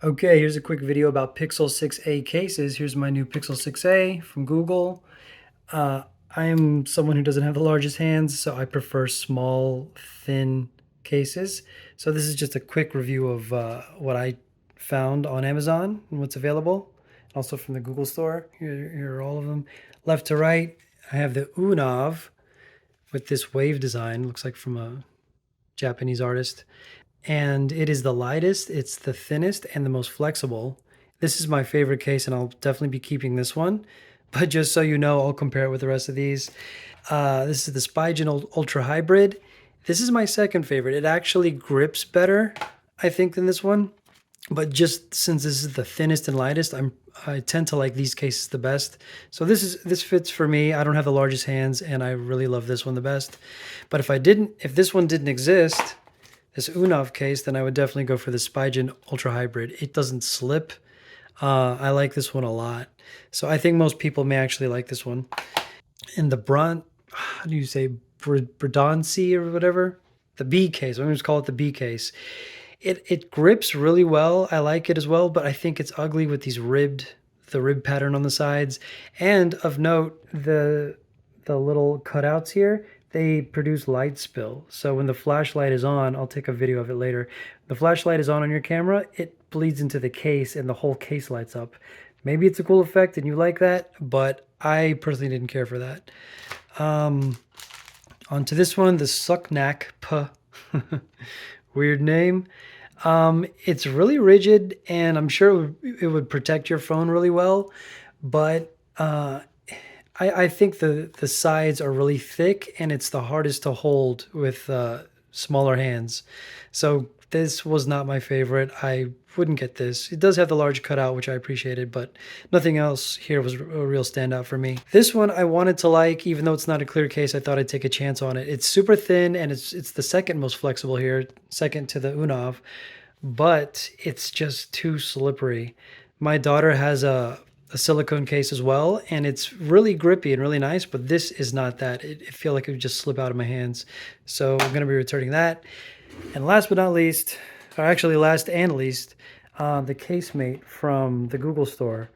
Okay, here's a quick video about Pixel 6a cases. Here's my new Pixel 6a from Google. I am someone who doesn't have the largest hands, so I prefer small, thin cases. So this is just a quick review of what I found on Amazon and what's available. Also from the Google store. Here are all of them. Left to right, I have the Unov with this wave design. Looks like from a Japanese artist. And it is the lightest, it's the thinnest, and the most flexible. This is my favorite case, and I'll definitely be keeping this one. But just so you know, I'll compare it with the rest of these. This is the Spigen Ultra Hybrid. This is my second favorite. It actually grips better, I think, than this one. But just since this is the thinnest and lightest, I tend to like these cases the best. So this fits for me. I don't have the largest hands, and I really love this one the best. But if this one didn't exist, this Unov case, then I would definitely go for the Spigen Ultra Hybrid. It doesn't slip. I like this one a lot. So I think most people may actually like this one. And the how do you say, Bkrtondsy or whatever? The B case, I'm going to call it the B case. It grips really well. I like it as well, but I think it's ugly with the rib pattern on the sides. And of note, the little cutouts here, they produce light spill. So when the flashlight is on, I'll take a video of it later. The flashlight is on your camera, it bleeds into the case and the whole case lights up. Maybe it's a cool effect and you like that, but I personally didn't care for that. Onto this one, the Sucnakp. Weird name. It's really rigid, and I'm sure it would protect your phone really well, but I think the sides are really thick, and it's the hardest to hold with smaller hands. So this was not my favorite. I wouldn't get this. It does have the large cutout, which I appreciated, but nothing else here was a real standout for me. This one I wanted to like, even though it's not a clear case, I thought I'd take a chance on it. It's super thin, and it's the second most flexible here, second to the Unov, but it's just too slippery. My daughter has a silicone case as well, and it's really grippy and really nice, but this is not that. It feel like it would just slip out of my hands. So I'm going to be returning that. And last but not least, or actually last and least, the casemate from the Google store.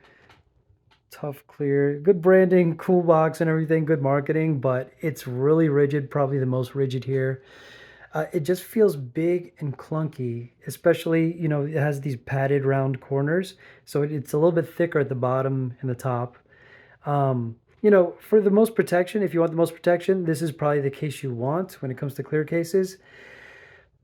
Tough, clear, good branding, cool box and everything, good marketing, but it's really rigid, probably the most rigid here. It just feels big and clunky, especially, it has these padded round corners. So it's a little bit thicker at the bottom and the top. For the most protection, if you want the most protection, this is probably the case you want when it comes to clear cases.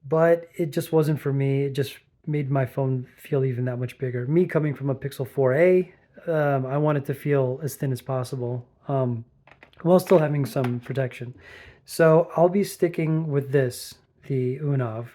But it just wasn't for me. It just made my phone feel even that much bigger. Me coming from a Pixel 4a, I want it to feel as thin as possible, while still having some protection. So I'll be sticking with this, the Unov.